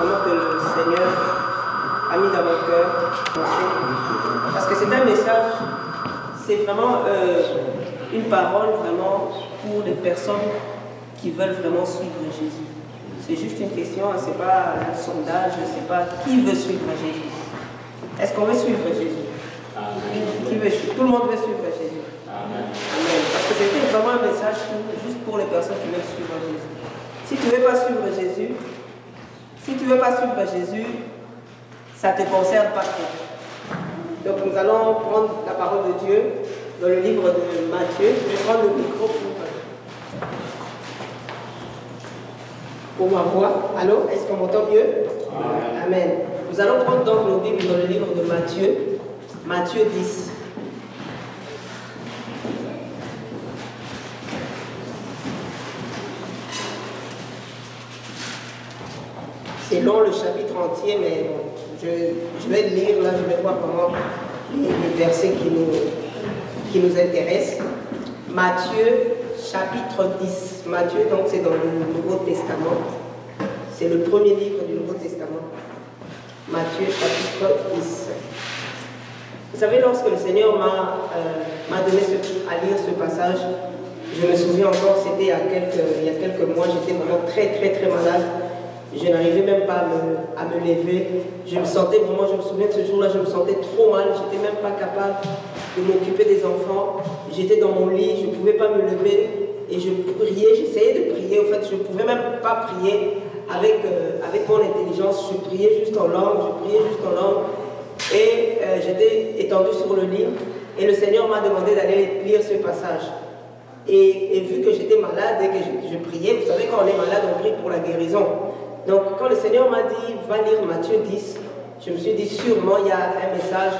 Vraiment que le Seigneur a mis dans mon cœur, parce que c'est un message, c'est vraiment une parole vraiment pour les personnes qui veulent vraiment suivre Jésus. C'est juste une question, c'est pas un sondage, c'est pas qui veut suivre Jésus. Est-ce qu'on veut suivre Jésus? Qui veut, tout le monde veut suivre Jésus. Amen. Parce que c'était vraiment un message juste pour les personnes qui veulent suivre Jésus. Si tu ne veux pas suivre Jésus, ça ne te concerne pas toi. Donc nous allons prendre la parole de Dieu dans le livre de Matthieu. Je vais prendre le micro pour ma voix. Allô, est-ce qu'on m'entend mieux? Amen. Amen. Nous allons prendre donc nos Bibles dans le livre de Matthieu, Matthieu 10. C'est long le chapitre entier, mais bon, je vais le lire, là je vais voir vraiment les versets qui nous intéressent. Matthieu chapitre 10. Matthieu, donc c'est dans le Nouveau Testament. C'est le premier livre du Nouveau Testament. Matthieu chapitre 10. Vous savez, lorsque le Seigneur m'a donné à lire ce passage, je me souviens encore, c'était il y a quelques mois, j'étais vraiment très malade. Je n'arrivais même pas à me lever. Je me sentais vraiment, je me souviens de ce jour-là, je me sentais trop mal. Je n'étais même pas capable de m'occuper des enfants. J'étais dans mon lit, je ne pouvais pas me lever. Et je priais, j'essayais de prier. En fait, je ne pouvais même pas prier avec mon intelligence. Je priais juste en langue, Et j'étais étendue sur le lit. Et le Seigneur m'a demandé d'aller lire ce passage. Et vu que j'étais malade et que je priais, vous savez, quand on est malade, on prie pour la guérison. Donc, quand le Seigneur m'a dit, va lire Matthieu 10, je me suis dit, sûrement, il y a un message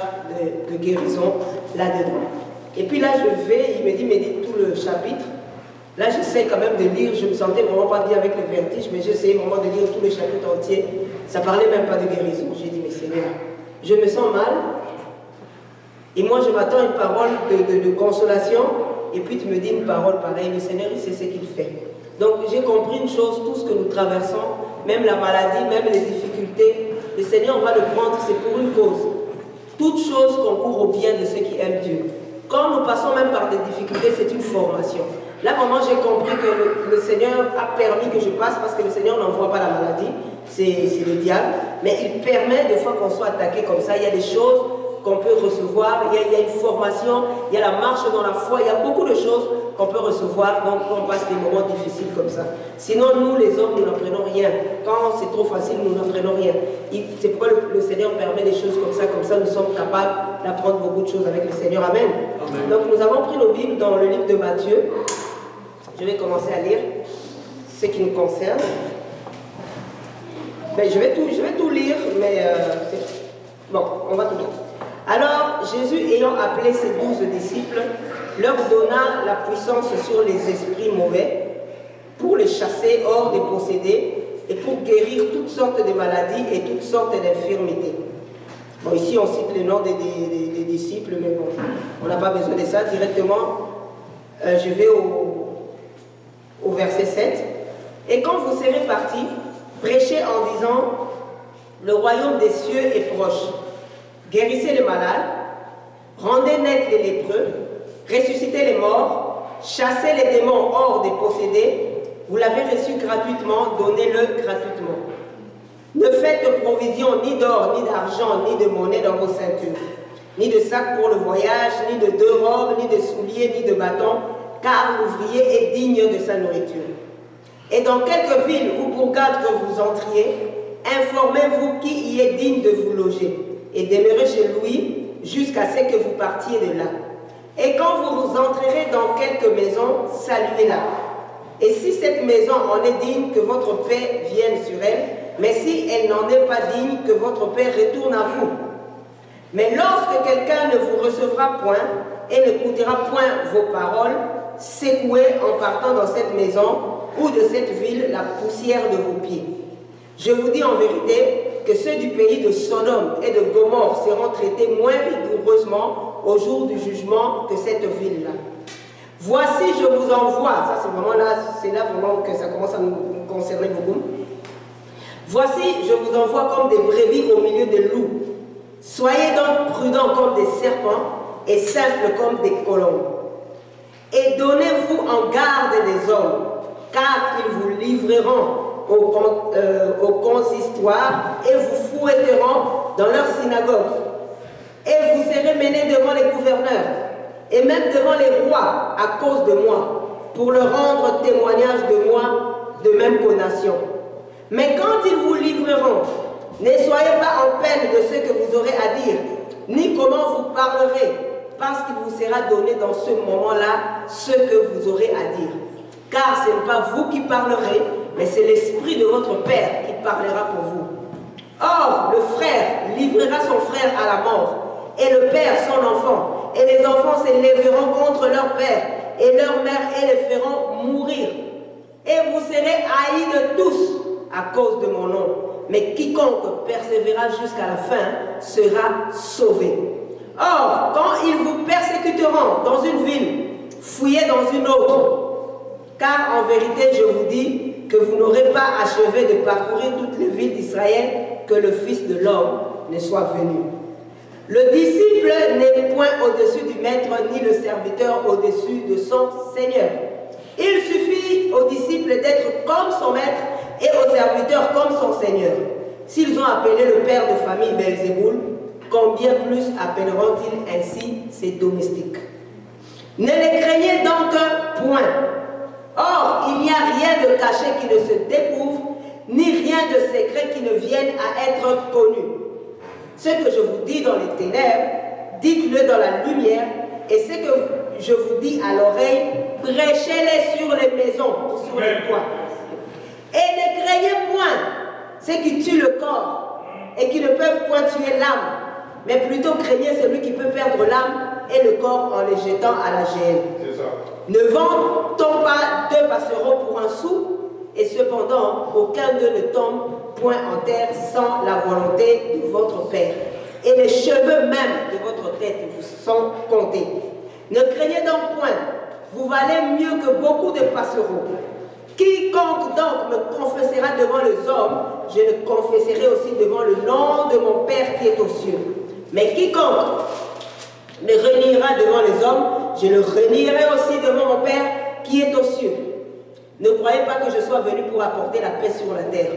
de guérison là-dedans. Et puis là, il me dit, médite tout le chapitre. Là, j'essaie quand même de lire, je me sentais vraiment pas bien avec le vertige, mais j'essayais vraiment de lire tout le chapitre entier. Ça parlait même pas de guérison. J'ai dit, mais Seigneur, je me sens mal. Et moi, je m'attends à une parole de consolation. Et puis, tu me dis une parole pareille. Le Seigneur, il sait ce qu'il fait. Donc, j'ai compris une chose, tout ce que nous traversons, même la maladie, même les difficultés, le Seigneur va le prendre, c'est pour une cause. Toute chose concourt au bien de ceux qui aiment Dieu. Quand nous passons même par des difficultés, c'est une formation. Là, vraiment, j'ai compris que le Seigneur a permis que je passe, parce que le Seigneur n'envoie pas la maladie, c'est le diable, mais il permet des fois qu'on soit attaqué comme ça. Il y a des choses qu'on peut recevoir, il y a une formation, il y a la marche dans la foi, il y a beaucoup de choses qu'on peut recevoir, donc on passe des moments difficiles comme ça. Sinon, nous les hommes, nous n'apprenons rien. Quand c'est trop facile, nous n'apprenons rien. C'est pourquoi le Seigneur permet des choses comme ça nous sommes capables d'apprendre beaucoup de choses avec le Seigneur. Amen. Amen. Donc nous avons pris nos Bibles dans le livre de Matthieu. Je vais commencer à lire ce qui nous concerne. Ben, je vais tout lire, mais bon, on va tout lire. Alors, Jésus, ayant appelé ses 12 disciples, leur donna la puissance sur les esprits mauvais pour les chasser hors des possédés et pour guérir toutes sortes de maladies et toutes sortes d'infirmités. Bon, ici, on cite les noms des disciples, mais bon, on n'a pas besoin de ça. Directement, je vais au verset 7. Et quand vous serez partis, prêchez en disant, le royaume des cieux est proche. Guérissez les malades, rendez net les lépreux, ressuscitez les morts, chassez les démons hors des possédés, vous l'avez reçu gratuitement, donnez-le gratuitement. Ne faites provision ni d'or, ni d'argent, ni de monnaie dans vos ceintures. ni de sac pour le voyage, ni de 2 robes, ni de souliers, ni de bâtons, car l'ouvrier est digne de sa nourriture. Et dans quelque ville ou bourgade que vous entriez, informez-vous qui y est digne de vous loger, et demeurez chez lui jusqu'à ce que vous partiez de là. Et quand vous entrerez dans quelque maison, saluez-la. Et si cette maison en est digne, que votre paix vienne sur elle, mais si elle n'en est pas digne, que votre paix retourne à vous. Mais lorsque quelqu'un ne vous recevra point et n'écoutera point vos paroles, secouez en partant dans cette maison ou de cette ville la poussière de vos pieds. Je vous dis en vérité que ceux du pays de Sodome et de Gomorrhe seront traités moins rigoureusement au jour du jugement que cette ville-là. Voici, je vous envoie, ça c'est là vraiment que ça commence à nous concerner beaucoup. Voici, je vous envoie comme des brebis au milieu des loups. Soyez donc prudents comme des serpents et simples comme des colombes. Et donnez-vous en garde des hommes, car ils vous livreront au consistoire et vous fouetteront dans leur synagogue. Et vous serez menés devant les gouverneurs et même devant les rois à cause de moi, pour leur rendre témoignage de moi, de même qu'aux nations. Mais quand ils vous livreront, ne soyez pas en peine de ce que vous aurez à dire, ni comment vous parlerez, parce qu'il vous sera donné dans ce moment-là ce que vous aurez à dire. Car ce n'est pas vous qui parlerez, mais c'est l'Esprit de votre Père qui parlera pour vous. Or, le frère livrera son frère à la mort, et le père son enfant, et les enfants s'élèveront contre leur père, et leur mère, et les feront mourir. Et vous serez haïs de tous à cause de mon nom. Mais quiconque persévérera jusqu'à la fin sera sauvé. Or, quand ils vous persécuteront dans une ville, fouillez dans une autre. Car en vérité, je vous dis que vous n'aurez pas achevé de parcourir toutes les villes d'Israël que le Fils de l'homme ne soit venu. Le disciple n'est point au-dessus du maître, ni le serviteur au-dessus de son Seigneur. Il suffit au disciple d'être comme son maître et au serviteur comme son Seigneur. S'ils ont appelé le père de famille Belzéboul, combien plus appelleront-ils ainsi ses domestiques? Ne les craignez donc point. Or, il n'y a rien de caché qui ne se découvre, ni rien de secret qui ne vienne à être connu. Ce que je vous dis dans les ténèbres, dites-le dans la lumière, et ce que je vous dis à l'oreille, prêchez-les sur les maisons ou sur les toits. Et ne craignez point ceux qui tuent le corps et qui ne peuvent point tuer l'âme, mais plutôt craignez celui qui peut perdre l'âme et le corps en les jetant à la géhenne. Ne vend-on pas 2 passereaux pour un sou, et cependant aucun d'eux ne tombe point en terre sans la volonté de votre Père. Et les cheveux même de votre tête vous sont comptés. Ne craignez donc point, vous valez mieux que beaucoup de passereaux. Quiconque donc me confessera devant les hommes, je le confesserai aussi devant le nom de mon Père qui est aux cieux. Mais quiconque me reniera devant les hommes, je le renierai aussi devant mon Père qui est aux cieux. Ne croyez pas que je sois venu pour apporter la paix sur la terre.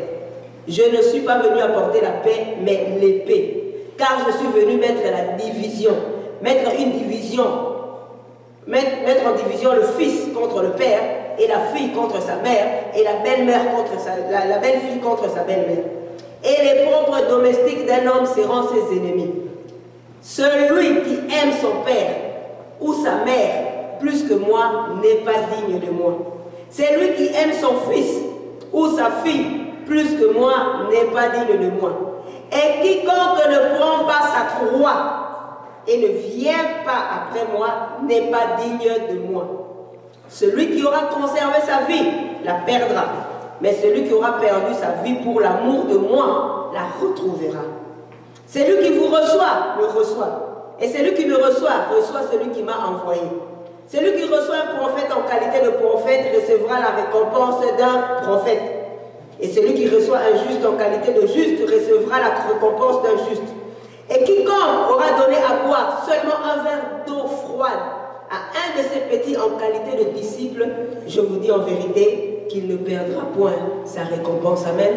Je ne suis pas venu apporter la paix, mais l'épée. Car je suis venu mettre la division, mettre en division le fils contre le père, et la fille contre sa mère, et la belle-mère contre la belle-fille contre sa belle-mère. Et les propres domestiques d'un homme seront ses ennemis. Celui qui aime son père ou sa mère plus que moi n'est pas digne de moi. Celui qui aime son fils ou sa fille plus que moi n'est pas digne de moi. Et quiconque ne prend pas sa croix et ne vient pas après moi n'est pas digne de moi. Celui qui aura conservé sa vie la perdra, mais celui qui aura perdu sa vie pour l'amour de moi la retrouvera. Celui qui vous reçoit me reçoit, et celui qui me reçoit reçoit celui qui m'a envoyé. Celui qui reçoit un prophète en qualité de prophète recevra la récompense d'un prophète. Et celui qui reçoit un juste en qualité de juste recevra la récompense d'un juste. Et quiconque aura donné à boire seulement un verre d'eau froide à un de ces petits en qualité de disciple, je vous dis en vérité qu'il ne perdra point sa récompense. Amen.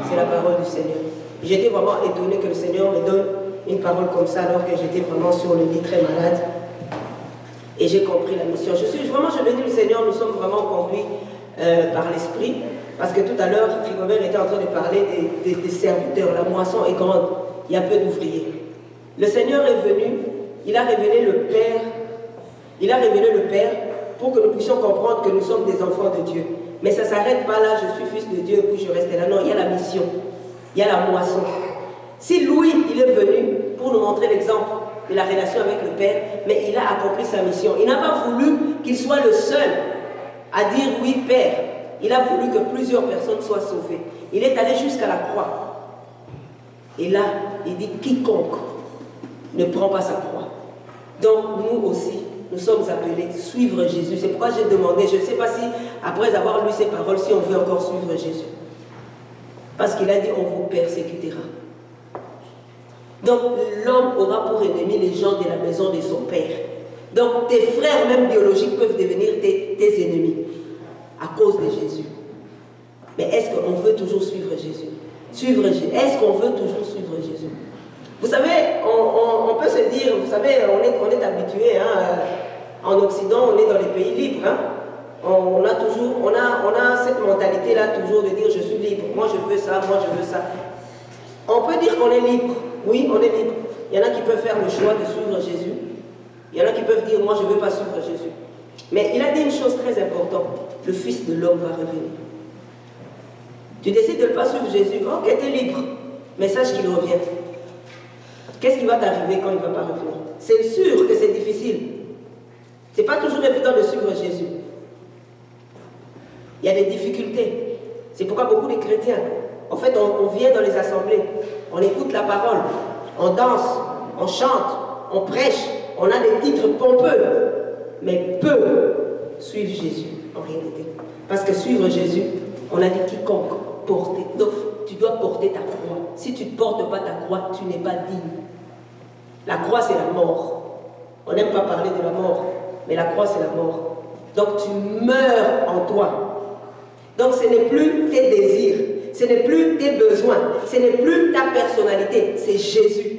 C'est la parole du Seigneur. J'étais vraiment étonné que le Seigneur me donne une parole comme ça alors que j'étais vraiment sur le lit très malade. Et j'ai compris la mission. Je bénis le Seigneur, nous sommes vraiment conduits par l'Esprit. Parce que tout à l'heure, Rigobert était en train de parler des serviteurs. La moisson est grande, il y a peu d'ouvriers. Le Seigneur est venu, il a révélé le Père. Il a révélé le Père pour que nous puissions comprendre que nous sommes des enfants de Dieu. Mais ça ne s'arrête pas là, je suis fils de Dieu et puis je reste là. Non, il y a la mission, il y a la moisson. Si Louis, il est venu pour nous montrer l'exemple de la relation avec le Père, mais il a accompli sa mission. Il n'a pas voulu qu'il soit le seul à dire oui, Père. Il a voulu que plusieurs personnes soient sauvées. Il est allé jusqu'à la croix. Et là, il dit quiconque ne prend pas sa croix. Donc nous aussi, nous sommes appelés à suivre Jésus. C'est pourquoi j'ai demandé, je ne sais pas si, après avoir lu ces paroles, si on veut encore suivre Jésus. Parce qu'il a dit, on vous persécutera. Donc l'homme aura pour ennemi les gens de la maison de son père. Donc tes frères, même biologiques, peuvent devenir tes ennemis à cause de Jésus. Mais est-ce qu'on veut toujours suivre Jésus? Suivre Jésus. Est-ce qu'on veut toujours suivre Jésus? Vous savez, on peut se dire, vous savez, on est habitué, hein, en Occident, on est dans les pays libres. Hein, on a cette mentalité-là toujours de dire je suis libre, moi je veux ça, moi je veux ça. On peut dire qu'on est libre, oui, on est libre. Il y en a qui peuvent faire le choix de suivre Jésus. Il y en a qui peuvent dire moi je ne veux pas suivre Jésus. Mais il a dit une chose très importante, le Fils de l'homme va revenir. Tu décides de ne pas suivre Jésus, ok, tu es libre, mais sache qu'il revient. Qu'est-ce qui va t'arriver quand il ne va pas revenir? C'est sûr que c'est difficile. Ce n'est pas toujours évident de suivre Jésus. Il y a des difficultés. C'est pourquoi beaucoup de chrétiens, en fait, on vient dans les assemblées, on écoute la parole, on danse, on chante, on prêche, on a des titres pompeux, mais peu suivent Jésus en réalité. Parce que suivre Jésus, on a dit quiconque porter. Donc, tu dois porter ta croix. Si tu ne portes pas ta croix, tu n'es pas digne. La croix, c'est la mort. On n'aime pas parler de la mort, mais la croix, c'est la mort. Donc, tu meurs en toi. Donc, ce n'est plus tes désirs, ce n'est plus tes besoins, ce n'est plus ta personnalité, c'est Jésus.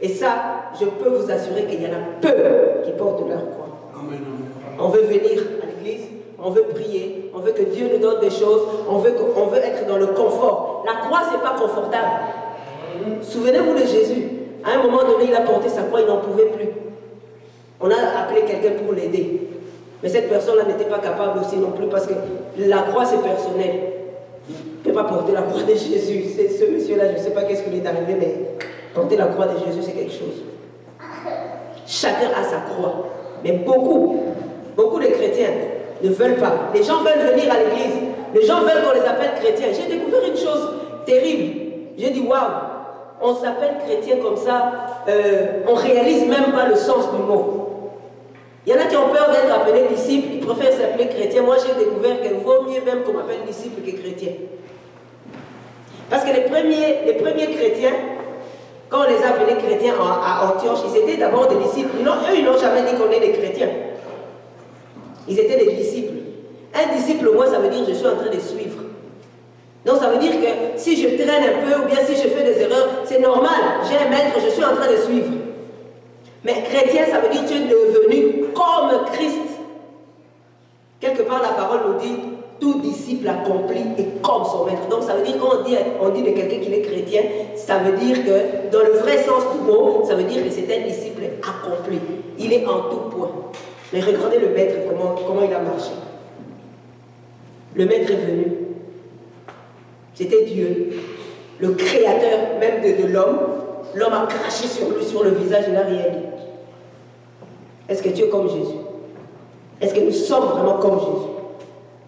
Et ça, je peux vous assurer qu'il y en a peu qui portent leur croix. On veut venir à l'église, on veut prier, on veut que Dieu nous donne des choses, on veut être dans le confort. La croix, ce n'est pas confortable. Souvenez-vous de Jésus. À un moment donné, il a porté sa croix, il n'en pouvait plus. On a appelé quelqu'un pour l'aider. Mais cette personne-là n'était pas capable aussi non plus parce que la croix, c'est personnel. Il ne peut pas porter la croix de Jésus. Ce monsieur-là, je ne sais pas qu'est-ce qui lui est arrivé, mais porter la croix de Jésus, c'est quelque chose. Chacun a sa croix. Mais beaucoup de chrétiens ne veulent pas. Les gens veulent venir à l'église. Les gens veulent qu'on les appelle chrétiens. J'ai découvert une chose terrible. J'ai dit, waouh, on s'appelle chrétien comme ça, on ne réalise même pas le sens du mot. Il y en a qui ont peur d'être appelés disciples, ils préfèrent s'appeler chrétiens. Moi, j'ai découvert qu'il vaut mieux même qu'on m'appelle disciple que chrétien. Parce que les premiers chrétiens, quand on les a appelés chrétiens à Antioche, ils étaient d'abord des disciples. Eux, ils n'ont jamais dit qu'on est des chrétiens. Ils étaient des disciples. Un disciple, moi, ça veut dire que je suis en train de suivre. Donc, ça veut dire que si je traîne un peu ou bien si je fais des erreurs, c'est normal. J'ai un maître, je suis en train de suivre. Mais chrétien, ça veut dire que tu es devenu comme Christ. Quelque part, la parole nous dit, tout disciple accompli est comme son maître. Donc, ça veut dire, quand on dit de quelqu'un qu'il est chrétien, ça veut dire que, dans le vrai sens du mot, ça veut dire que c'est un disciple accompli. Il est en tout point. Mais regardez le maître, comment il a marché. Le maître est venu. C'était Dieu, le créateur même de l'homme. L'homme a craché sur lui, sur le visage, il n'a rien dit. Est-ce que tu es comme Jésus? Est-ce que nous sommes vraiment comme Jésus?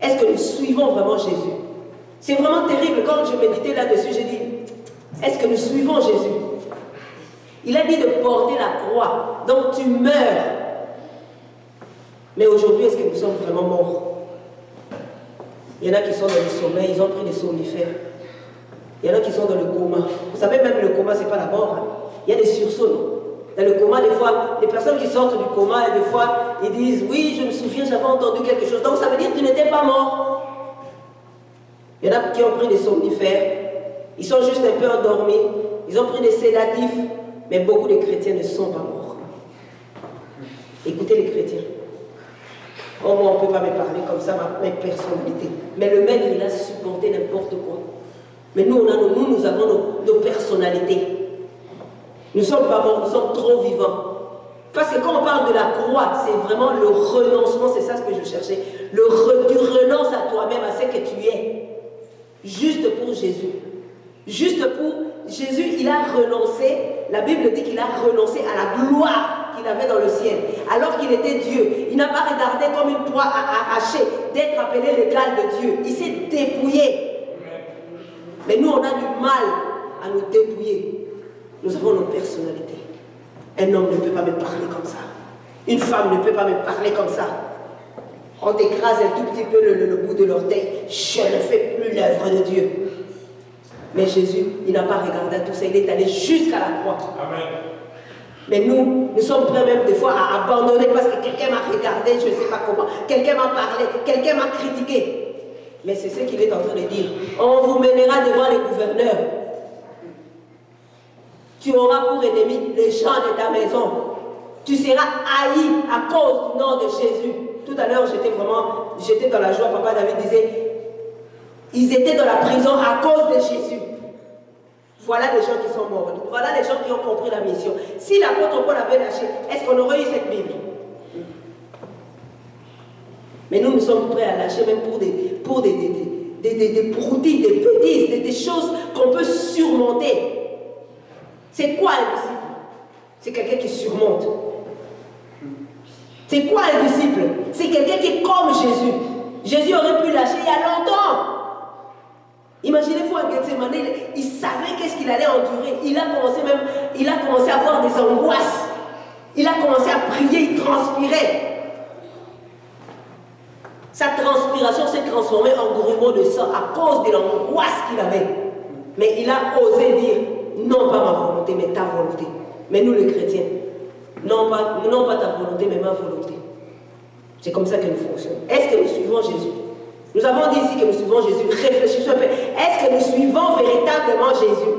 Est-ce que nous suivons vraiment Jésus? C'est vraiment terrible. Quand je méditais là-dessus, j'ai dit, est-ce que nous suivons Jésus? Il a dit de porter la croix. Donc tu meurs. Mais aujourd'hui, est-ce que nous sommes vraiment morts? Il y en a qui sont dans le sommeil, ils ont pris des somnifères. Il y en a qui sont dans le coma. Vous savez, même le coma, ce n'est pas la mort. Hein. Il y a des sursauts. Dans le coma, des fois, les personnes qui sortent du coma, des fois, ils disent, oui, je me souviens, j'avais entendu quelque chose. Donc, ça veut dire que tu n'étais pas mort. Il y en a qui ont pris des somnifères. Ils sont juste un peu endormis. ils ont pris des sédatifs, mais beaucoup de chrétiens ne sont pas morts. Écoutez les chrétiens. Oh, moi, on ne peut pas me parler comme ça, ma personnalité. Mais le maître, il a supporté n'importe quoi. Mais nous, nous avons nos personnalités. Nous ne sommes pas morts, nous sommes trop vivants. Parce que quand on parle de la croix, c'est vraiment le renoncement, c'est ça ce que je cherchais. Tu renonces à toi-même, à ce que tu es. Juste pour Jésus. Juste pour Jésus, il a renoncé, la Bible dit qu'il a renoncé à la gloire qu'il avait dans le ciel. Alors qu'il était Dieu, il n'a pas regardé comme une proie à arracher, d'être appelé l'égal de Dieu. Il s'est dépouillé. Mais nous, on a du mal à nous dépouiller. Nous avons nos personnalités. Un homme ne peut pas me parler comme ça. Une femme ne peut pas me parler comme ça. On t'écrase un tout petit peu le bout de l'orteil. Je ne fais plus l'œuvre de Dieu. Mais Jésus, il n'a pas regardé à tout ça. Il est allé jusqu'à la croix. Amen. Mais nous sommes prêts même des fois à abandonner parce que quelqu'un m'a regardé, je ne sais pas comment. Quelqu'un m'a parlé, quelqu'un m'a critiqué. Mais c'est ce qu'il est en train de dire. On vous mènera devant les gouverneurs. Tu auras pour ennemi les gens de ta maison. Tu seras haï à cause du nom de Jésus. Tout à l'heure, j'étais dans la joie. Papa David disait, ils étaient dans la prison à cause de Jésus. Voilà les gens qui sont morts. Voilà les gens qui ont compris la mission. Si l'apôtre Paul avait lâché, est-ce qu'on aurait eu cette Bible? Mais nous sommes prêts à lâcher même pour des broutilles, des bêtises, des choses qu'on peut surmonter. C'est quoi un disciple? C'est quelqu'un qui surmonte. C'est quoi un disciple? C'est quelqu'un qui est comme Jésus. Jésus aurait pu lâcher il y a longtemps. Imaginez-vous à Gethsemane, il savait qu'est-ce qu'il allait endurer. Il a commencé à avoir des angoisses. Il a commencé à prier, il transpirait. Sa transpiration s'est transformée en grumeaux de sang à cause de l'angoisse qu'il avait. Mais il a osé dire, non pas ma volonté, mais ta volonté. Mais nous les chrétiens, non pas ta volonté, mais ma volonté. C'est comme ça que nous fonctionnons. Est-ce que nous suivons Jésus? Nous avons dit ici que nous suivons Jésus. Réfléchissons un peu. Est-ce que nous suivons véritablement Jésus?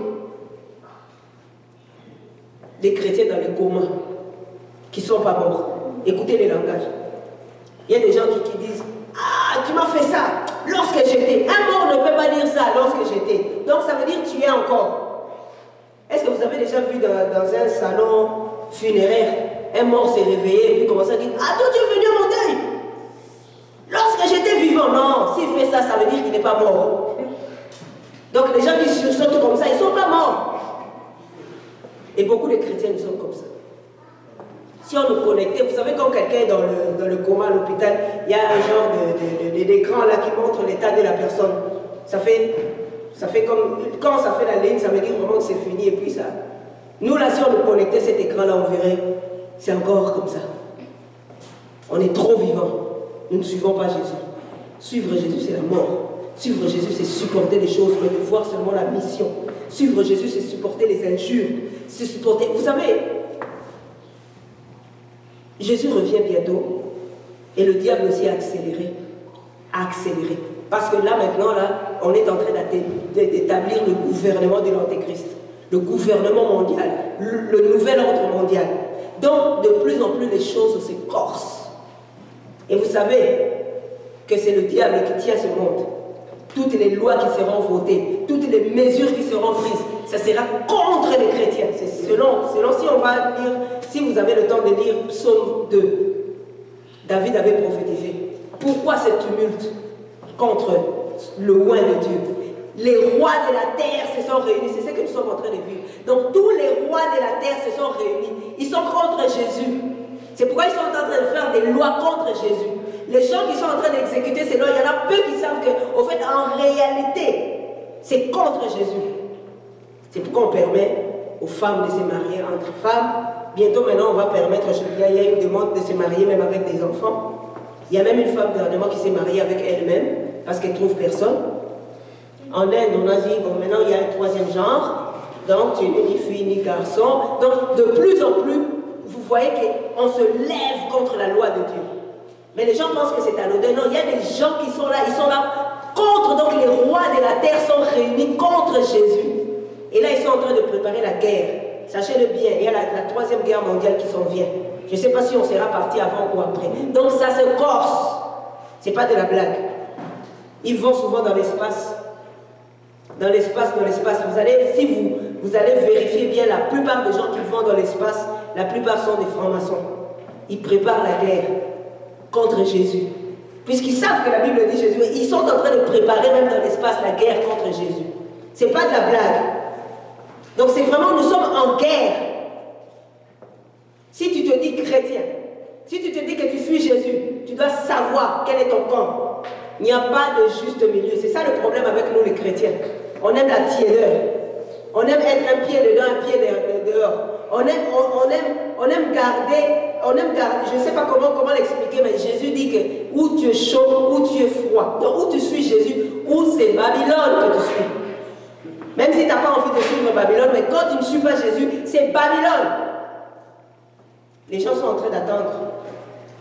Des chrétiens dans le coma, qui ne sont pas morts. Écoutez les langages. Il y a des gens qui disent, ah, tu m'as fait ça lorsque j'étais. Un mort ne peut pas dire ça lorsque j'étais. Donc ça veut dire que tu es encore. Est-ce que vous avez déjà vu dans un salon funéraire, un mort s'est réveillé et puis commence à dire, ah, toi tu es venu à mon deuil lorsque j'étais vivant? Non, s'il fait ça, ça veut dire qu'il n'est pas mort. Donc les gens qui sursautent comme ça, ils ne sont pas morts. Et beaucoup de chrétiens nous sont comme ça. Si on nous connectait, vous savez, quand quelqu'un est dans le coma à l'hôpital, il y a un genre d'écran là qui montre l'état de la personne. Ça fait comme, quand ça fait la ligne, ça veut dire vraiment que c'est fini et puis ça. Nous là, si on nous connectait cet écran là, on verrait, c'est encore comme ça. On est trop vivants. Nous ne suivons pas Jésus. Suivre Jésus, c'est la mort. Suivre Jésus, c'est supporter les choses, mais de voir seulement la mission. Suivre Jésus, c'est supporter les injures. C'est supporter. Vous savez, Jésus revient bientôt et le diable aussi a accéléré. Parce que là, maintenant, là, on est en train d'établir le gouvernement de l'Antéchrist. Le gouvernement mondial. Le nouvel ordre mondial. Donc, de plus en plus, les choses se corsent. Et vous savez que c'est le diable qui tient ce monde. Toutes les lois qui seront votées, toutes les mesures qui seront prises, ça sera contre les chrétiens. C'est selon si on va lire, si vous avez le temps de lire Psaume 2, David avait prophétisé. Pourquoi ce tumulte contre le oint de Dieu? Les rois de la terre se sont réunis, c'est ce que nous sommes en train de vivre. Donc tous les rois de la terre se sont réunis, ils sont contre Jésus. C'est pourquoi ils sont en train de faire des lois contre Jésus. Les gens qui sont en train d'exécuter ces lois, il y en a peu qui savent qu'au fait, en réalité, c'est contre Jésus. C'est pourquoi on permet aux femmes de se marier entre femmes. Bientôt maintenant, on va permettre, il y a une demande de se marier même avec des enfants. Il y a même une femme dernièrement qui s'est mariée avec elle-même parce qu'elle ne trouve personne. En Inde, on a dit, bon, maintenant il y a un troisième genre, donc tu n'es ni fille ni garçon. Donc de plus en plus, vous voyez qu'on se lève contre la loi de Dieu. Mais les gens pensent que c'est anodin. Non, il y a des gens qui sont là, ils sont là contre, donc les rois de la terre sont réunis contre Jésus. Et là, ils sont en train de préparer la guerre. Sachez-le bien, il y a la troisième guerre mondiale qui s'en vient. Je ne sais pas si on sera parti avant ou après. Donc ça se corse. Ce n'est pas de la blague. Ils vont souvent dans l'espace. Dans l'espace. Vous allez, si vous allez vérifier bien, la plupart des gens qui vont dans l'espace, la plupart sont des francs-maçons. Ils préparent la guerre contre Jésus. Puisqu'ils savent que la Bible dit Jésus, ils sont en train de préparer même dans l'espace la guerre contre Jésus. Ce n'est pas de la blague. Donc c'est vraiment, nous sommes en guerre. Si tu te dis chrétien, si tu te dis que tu fuis Jésus, tu dois savoir quel est ton camp. Il n'y a pas de juste milieu. C'est ça le problème avec nous les chrétiens. On aime la tiédeur. On aime être un pied dedans, un pied dehors. On aime garder, je ne sais pas comment l'expliquer, mais Jésus dit que où tu es chaud, où tu es froid. Donc où tu suis Jésus, où c'est Babylone que tu suis. Même si tu n'as pas envie de suivre Babylone, mais quand tu ne suis pas Jésus, c'est Babylone. Les gens sont en train d'attendre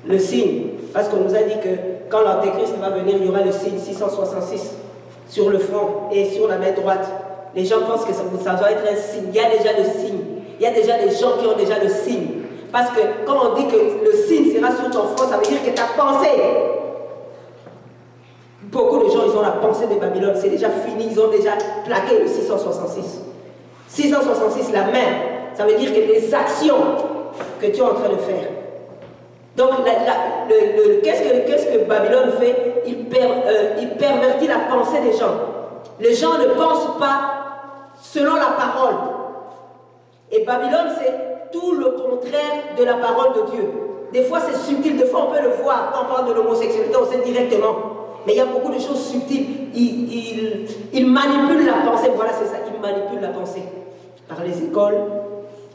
le signe, parce qu'on nous a dit que quand l'Antéchrist va venir, il y aura le signe 666 sur le front et sur la main droite. Les gens pensent que ça doit être un signe. Il y a déjà le signe. Il y a déjà des gens qui ont déjà le signe. Parce que quand on dit que le signe sera sur ton front, ça veut dire que ta pensée. Beaucoup de gens, ils ont la pensée de Babylone. C'est déjà fini. Ils ont déjà plaqué le 666. 666, la main. Ça veut dire que les actions que tu es en train de faire. Donc, qu'est-ce que Babylone fait? Il pervertit la pensée des gens. Les gens ne pensent pas selon la parole. Et Babylone, c'est tout le contraire de la parole de Dieu. Des fois, c'est subtil. Des fois, on peut le voir. Quand on parle de l'homosexualité, on sait directement. Mais il y a beaucoup de choses subtiles. Il manipule la pensée. Voilà, c'est ça. Il manipule la pensée. Par les écoles,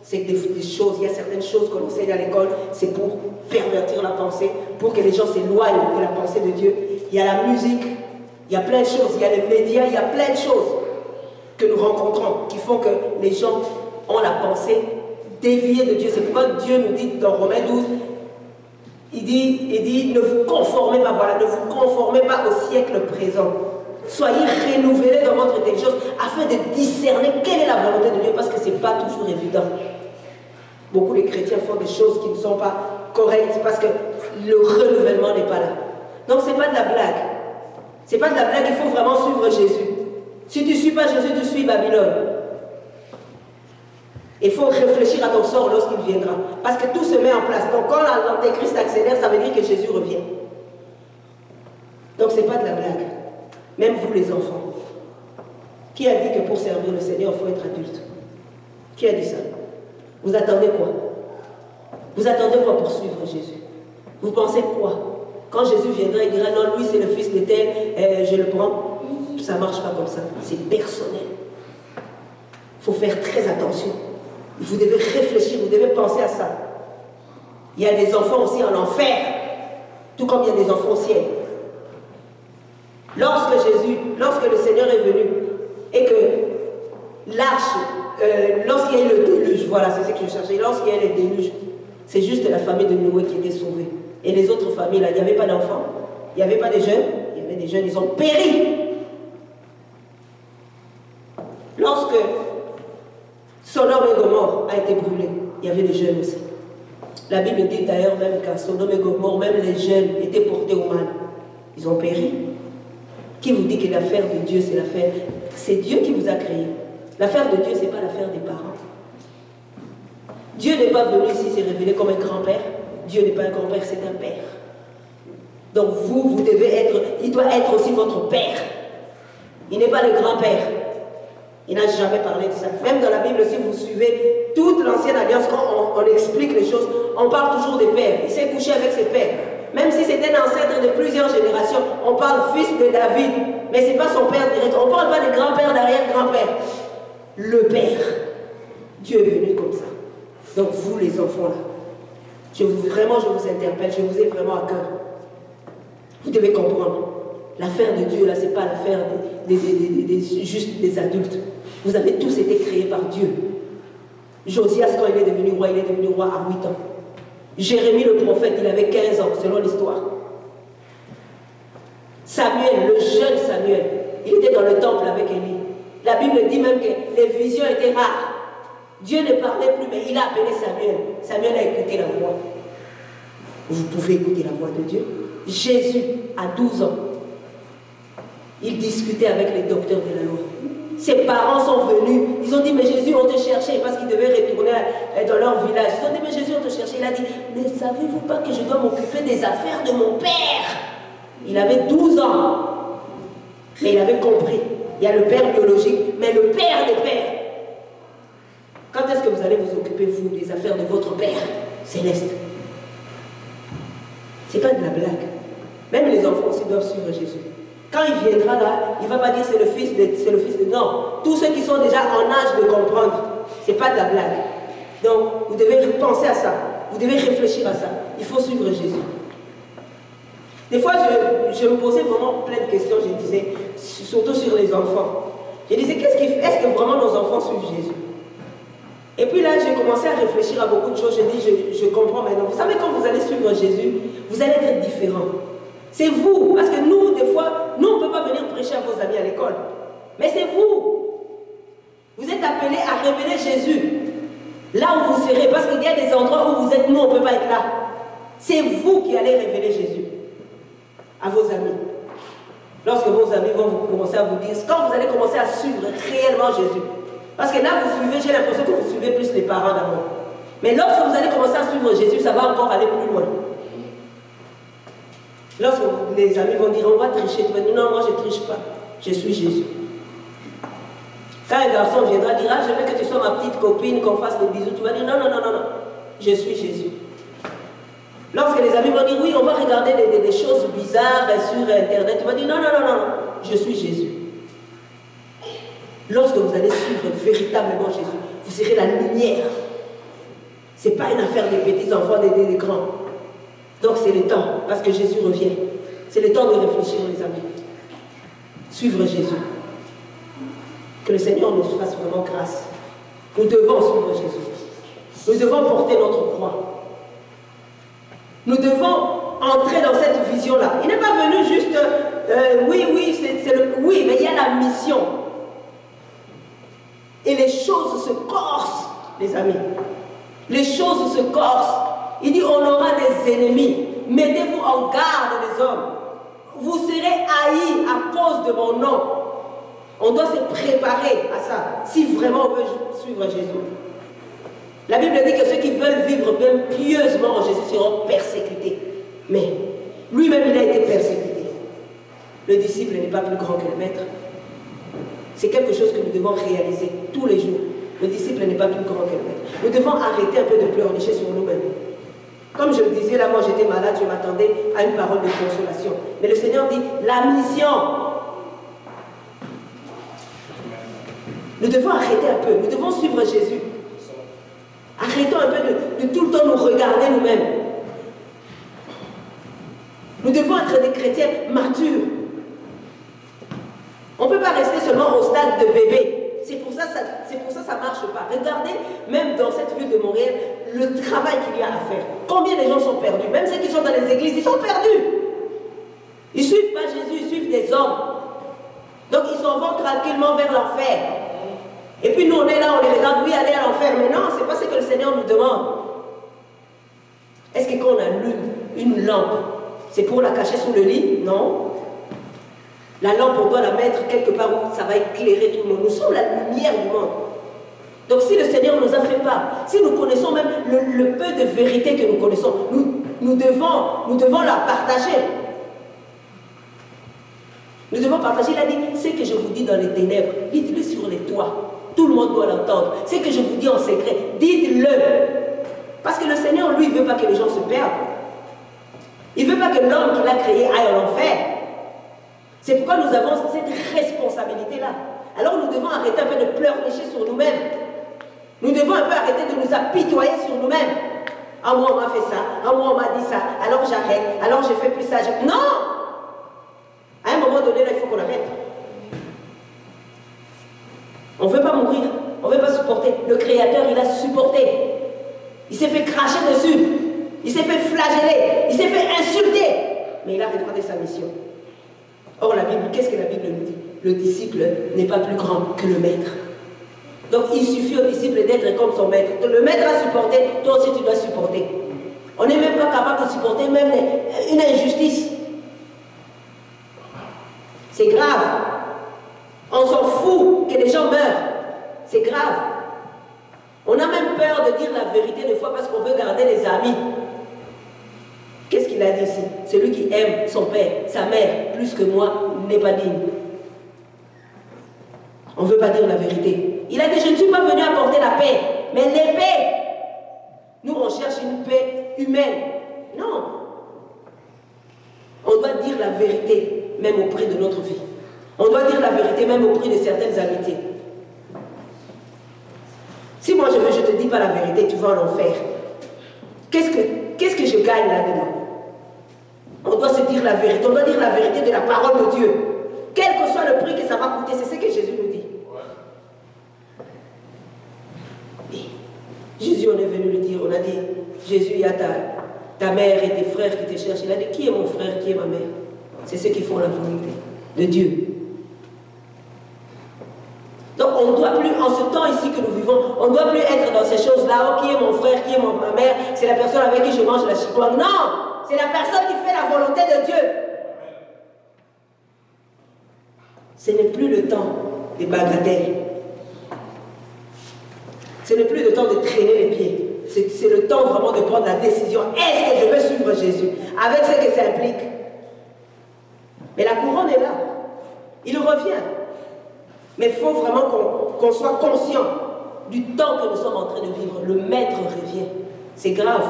c'est des choses. Il y a certaines choses que l'on enseigne à l'école. C'est pour pervertir la pensée, pour que les gens s'éloignent de la pensée de Dieu. Il y a la musique. Il y a plein de choses. Il y a les médias. Il y a plein de choses que nous rencontrons qui font que les gens ont la pensée déviée de Dieu. C'est pourquoi Dieu nous dit dans Romains 12, il dit ne vous conformez pas, voilà, ne vous conformez pas au siècle présent. Soyez renouvelés dans votre intelligence afin de discerner quelle est la volonté de Dieu, parce que ce n'est pas toujours évident. Beaucoup de chrétiens font des choses qui ne sont pas correctes parce que le renouvellement n'est pas là. Donc ce n'est pas de la blague. Ce n'est pas de la blague, il faut vraiment suivre Jésus. Si tu ne suis pas Jésus, tu suis Babylone. Il faut réfléchir à ton sort lorsqu'il viendra. Parce que tout se met en place. Donc quand l'Antéchrist accélère, ça veut dire que Jésus revient. Donc ce n'est pas de la blague. Même vous les enfants. Qui a dit que pour servir le Seigneur, il faut être adulte? Qui a dit ça? Vous attendez quoi? Vous attendez quoi pour suivre Jésus? Vous pensez quoi? Quand Jésus viendra, il dira non, lui c'est le fils de tel, je le prends. Ça ne marche pas comme ça. C'est personnel. Il faut faire très attention. Vous devez réfléchir, vous devez penser à ça. Il y a des enfants aussi en enfer, tout comme il y a des enfants au ciel. Lorsque le Seigneur est venu, et que l'arche, lorsqu'il y a eu le déluge, voilà, c'est ce que je cherchais, lorsqu'il y a eu le déluge, c'est juste la famille de Noé qui était sauvée. Et les autres familles, là, il n'y avait pas d'enfants, il n'y avait pas de jeunes, il y avait des jeunes, ils ont péri. Lorsque Sodome et Gomorrhe a été brûlé, il y avait des jeunes aussi. La Bible dit d'ailleurs même qu'à Sodome et Gomorrhe, même les jeunes étaient portés au mal. Ils ont péri. Qui vous dit que l'affaire de Dieu, c'est l'affaire? C'est Dieu qui vous a créé. L'affaire de Dieu, ce n'est pas l'affaire des parents. Dieu n'est pas venu ici se révéler comme un grand-père. Dieu n'est pas un grand-père, c'est un père. Donc vous devez être, il doit être aussi votre père. Il n'est pas le grand-père. Il n'a jamais parlé de ça. Même dans la Bible, si vous suivez toute l'ancienne alliance, quand on explique les choses, on parle toujours des pères. Il s'est couché avec ses pères. Même si c'était un ancêtre de plusieurs générations, on parle fils de David, mais ce n'est pas son père direct. On ne parle pas de grand-père, d'arrière-grand-père. Le père. Dieu est venu comme ça. Donc vous les enfants là, vraiment je vous interpelle, je vous ai vraiment à cœur. Vous devez comprendre. L'affaire de Dieu là, ce n'est pas l'affaire juste des adultes. Vous avez tous été créés par Dieu. Josias, quand il est devenu roi à 8 ans. Jérémie le prophète, il avait 15 ans, selon l'histoire. Samuel, le jeune Samuel, il était dans le temple avec Élie. La Bible dit même que les visions étaient rares. Dieu ne parlait plus, mais il a appelé Samuel. Samuel a écouté la voix. Vous pouvez écouter la voix de Dieu. Jésus, à 12 ans, il discutait avec les docteurs de la loi. Ses parents sont venus, ils ont dit, mais Jésus, on te cherchait, parce qu'ils devaient retourner dans leur village. Ils ont dit, mais Jésus, on te cherchait. Il a dit, mais savez-vous pas que je dois m'occuper des affaires de mon père? Il avait 12 ans, mais il avait compris. Il y a le père biologique, mais le père des pères. Quand est-ce que vous allez vous occuper, vous, des affaires de votre père céleste? C'est pas de la blague. Même les enfants aussi doivent suivre Jésus. Quand il viendra là, il ne va pas dire c'est le fils de... Non, tous ceux qui sont déjà en âge de comprendre, ce n'est pas de la blague. Donc, vous devez penser à ça. Vous devez réfléchir à ça. Il faut suivre Jésus. Des fois, je me posais vraiment plein de questions, je disais, surtout sur les enfants. Je disais, est-ce que vraiment nos enfants suivent Jésus? Et puis là, j'ai commencé à réfléchir à beaucoup de choses. Je dis, je comprends maintenant. Vous savez, quand vous allez suivre Jésus, vous allez être différent. C'est vous, parce que nous, des fois, nous, on ne peut pas venir prêcher à vos amis à l'école. Mais c'est vous. Vous êtes appelés à révéler Jésus. Là où vous serez, parce qu'il y a des endroits où vous êtes, nous, on ne peut pas être là. C'est vous qui allez révéler Jésus à vos amis. Lorsque vos amis vont commencer à vous dire, quand vous allez commencer à suivre réellement Jésus. Parce que là, vous suivez, j'ai l'impression que vous suivez plus les parents d'abord. Mais lorsque vous allez commencer à suivre Jésus, ça va encore aller plus loin. Lorsque les amis vont dire, on va tricher, tu vas dire, non, moi je ne triche pas, je suis Jésus. Quand un garçon viendra dire, ah, je veux que tu sois ma petite copine, qu'on fasse des bisous, tu vas dire, non, non, non, non, non, je suis Jésus. Lorsque les amis vont dire, oui, on va regarder des choses bizarres sur Internet, tu vas dire, non, non, non, non, non, je suis Jésus. Lorsque vous allez suivre véritablement Jésus, vous serez la lumière. Ce n'est pas une affaire des petits enfants, des grands. Donc c'est le temps, parce que Jésus revient. C'est le temps de réfléchir, les amis. Suivre Jésus. Que le Seigneur nous fasse vraiment grâce. Nous devons suivre Jésus. Nous devons porter notre croix. Nous devons entrer dans cette vision-là. Il n'est pas venu juste, oui, oui, mais il y a la mission. Et les choses se corsent, les amis. Les choses se corsent. Il dit, on aura des ennemis. Mettez-vous en garde, les hommes. Vous serez haïs à cause de mon nom. On doit se préparer à ça, si vraiment on veut suivre Jésus. La Bible dit que ceux qui veulent vivre même pieusement en Jésus seront persécutés. Mais lui-même, il a été persécuté. Le disciple n'est pas plus grand que le maître. C'est quelque chose que nous devons réaliser tous les jours. Le disciple n'est pas plus grand que le maître. Nous devons arrêter un peu de pleurnicher sur nous-mêmes. Comme je le disais, là, moi j'étais malade, je m'attendais à une parole de consolation. Mais le Seigneur dit, la mission. Nous devons arrêter un peu, nous devons suivre Jésus. Arrêtons un peu de tout le temps nous regarder nous-mêmes. Nous devons être des chrétiens matures. On ne peut pas rester seulement au stade de bébé. C'est pour ça que ça ne marche pas. Regardez, même dans cette ville de Montréal, le travail qu'il y a à faire. Combien de gens sont perdus? Même ceux qui sont dans les églises, ils sont perdus. Ils ne suivent pas Jésus, ils suivent des hommes. Donc ils s'en vont tranquillement vers l'enfer. Et puis nous, on est là, on les regarde, oui, aller à l'enfer. Mais non, ce n'est pas ce que le Seigneur nous demande. Est-ce que quand on allume une lampe, c'est pour la cacher sous le lit? Non. La lampe, on doit la mettre quelque part où ça va éclairer tout le monde. Nous sommes la lumière du monde. Donc si le Seigneur nous a fait part, si nous connaissons même le peu de vérité que nous connaissons, nous devons la partager. Nous devons partager. Il a dit, ce que je vous dis dans les ténèbres, dites-le sur les toits. Tout le monde doit l'entendre. Ce que je vous dis en secret, dites-le. Parce que le Seigneur, lui, ne veut pas que les gens se perdent. Il ne veut pas que l'homme qu'il a créé aille en enfer. C'est pourquoi nous avons cette responsabilité-là. Alors nous devons arrêter un peu de pleurnicher sur nous-mêmes. Nous devons un peu arrêter de nous apitoyer sur nous-mêmes. Ah, moi, on m'a fait ça. Ah, moi, on m'a dit ça. Alors j'arrête. Alors je fais plus ça. Non! À un moment donné, là, il faut qu'on arrête. On ne veut pas mourir. On ne veut pas supporter. Le Créateur, il a supporté. Il s'est fait cracher dessus. Il s'est fait flageller. Il s'est fait insulter. Mais il a regardé sa mission. Or, la Bible, qu'est-ce que la Bible nous dit? le disciple n'est pas plus grand que le maître. Donc il suffit au disciple d'être comme son maître. Le maître a supporté, toi aussi tu dois supporter. On n'est même pas capable de supporter même une injustice. C'est grave. On s'en fout que les gens meurent. C'est grave. On a même peur de dire la vérité des fois parce qu'on veut garder les amis. Qu'est-ce qu'il a dit ici? Celui qui aime son père, sa mère, plus que moi, n'est pas digne. On ne veut pas dire la vérité. Il a dit, je ne suis pas venu apporter la paix, mais l'épée. Nous, on cherche une paix humaine. Non. On doit dire la vérité, même au prix de notre vie. On doit dire la vérité, même au prix de certaines amitiés. Si moi, je ne te dis pas la vérité, tu vas en enfer. Qu'est-ce que je gagne là-dedans? On doit se dire la vérité. On doit dire la vérité de la parole de Dieu. Quel que soit le prix que ça va coûter, c'est ce que Jésus nous dit. Et Jésus, on est venu le dire, on a dit, Jésus, il y a ta mère et tes frères qui te cherchent. Il a dit, qui est mon frère, qui est ma mère? C'est ceux qui font la volonté de Dieu. Donc on ne doit plus, en ce temps ici que nous vivons, on ne doit plus être dans ces choses-là. Oh, qui est mon frère, qui est ma mère? C'est la personne avec qui je mange la chicoine. Non! C'est la personne qui fait la volonté de Dieu. Ce n'est plus le temps des bagatelles. Ce n'est plus le temps de traîner les pieds. C'est le temps vraiment de prendre la décision. Est-ce que je veux suivre Jésus? Avec ce que ça implique. Mais la couronne est là. Il revient. Mais il faut vraiment qu'on soit conscient du temps que nous sommes en train de vivre. Le maître revient. C'est grave.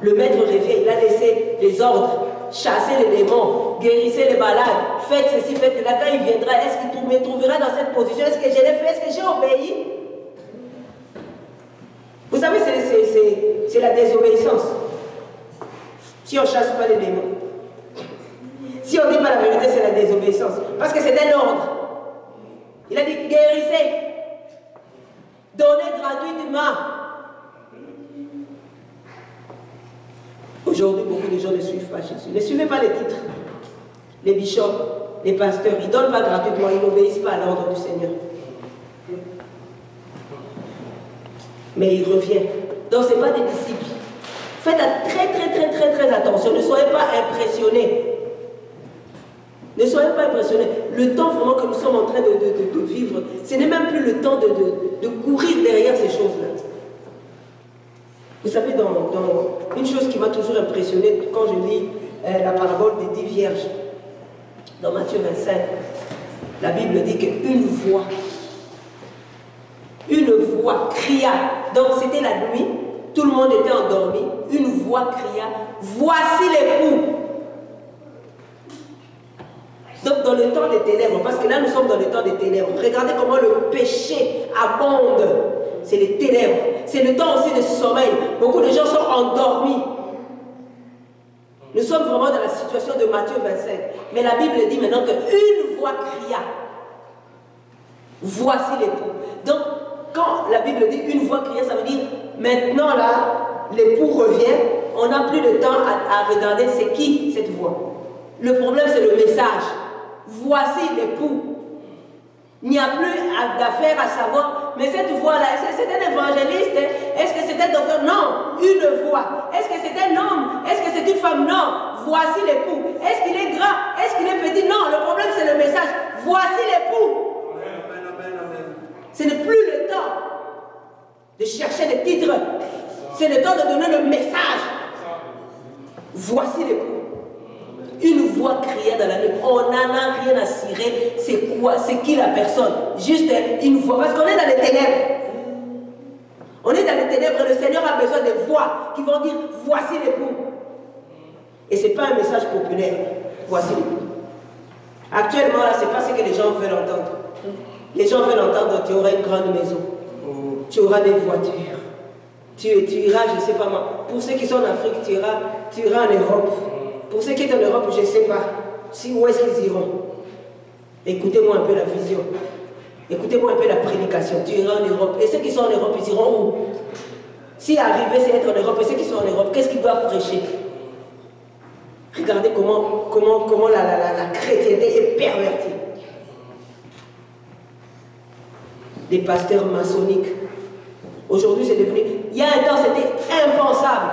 Le maître revient. Il a laissé les ordres. Chassez les démons. Guérissez les malades. Faites ceci, faites cela. Quand il viendra, est-ce qu'il me trouvera dans cette position? Est-ce que je l'ai fait? Est-ce que j'ai obéi? Vous savez, c'est la désobéissance. Si on ne chasse pas les démons. Si on ne dit pas la vérité, c'est la désobéissance. Parce que c'est un ordre. Il a dit, guérissez. Donnez gratuitement. Aujourd'hui, beaucoup de gens ne suivent pas Jésus. Ne suivez pas les titres. Les bishops, les pasteurs, ils ne donnent pas gratuitement, ils n'obéissent pas à l'ordre du Seigneur. Mais il revient. Donc, ce n'est pas des disciples. Faites très attention. Ne soyez pas impressionnés. Ne soyez pas impressionnés. Le temps vraiment que nous sommes en train de vivre, ce n'est même plus le temps de courir derrière ces choses-là. Vous savez, une chose qui m'a toujours impressionné quand je lis la parabole des 10 vierges, dans Matthieu 25, la Bible dit qu'une voix cria. Donc c'était la nuit, tout le monde était endormi. Une voix cria, voici l'époux. Donc dans le temps des ténèbres, parce que là nous sommes dans le temps des ténèbres, regardez comment le péché abonde. C'est les ténèbres. C'est le temps aussi de sommeil. Beaucoup de gens sont endormis. Nous sommes vraiment dans la situation de Matthieu 25. Mais la Bible dit maintenant qu'une voix cria. Voici l'époux. Donc, quand la Bible dit une voix cria, ça veut dire maintenant là, l'époux revient. On n'a plus de temps à regarder c'est qui cette voix. Le problème, c'est le message. Voici l'époux. Il n'y a plus d'affaire à savoir, mais cette voix-là, est-ce que c'est un évangéliste? Est-ce que c'est un docteur? Non, une voix. Est-ce que c'est un homme? Est-ce que c'est une femme? Non, voici l'époux. Est-ce qu'il est grand? Est-ce qu'il est petit? Non, le problème c'est le message. Voici l'époux. Ce n'est plus le temps de chercher des titres. C'est le temps de donner le message. Voici l'époux. Une voix criait dans la nuit. On n'en a rien à cirer. C'est quoi? C'est qui la personne? Juste une voix. Parce qu'on est dans les ténèbres. On est dans les ténèbres. Le Seigneur a besoin de voix qui vont dire voici l'époux. Et ce n'est pas un message populaire. Voici l'époux. Actuellement, là, ce n'est pas ce que les gens veulent entendre. Les gens veulent entendre tu auras une grande maison. Tu auras des voitures. Tu iras, je ne sais pas moi. Pour ceux qui sont en Afrique, tu iras en Europe. Pour ceux qui sont en Europe, je ne sais pas où est-ce qu'ils iront. Écoutez-moi un peu la vision. Écoutez-moi un peu la prédication. Tu iras en Europe. Et ceux qui sont en Europe, ils iront où? Si arriver, c'est être en Europe. Et ceux qui sont en Europe, qu'est-ce qu'ils doivent prêcher? Regardez comment la chrétienté est pervertie. des pasteurs maçonniques. Aujourd'hui, c'est devenu... Il y a un temps, c'était impensable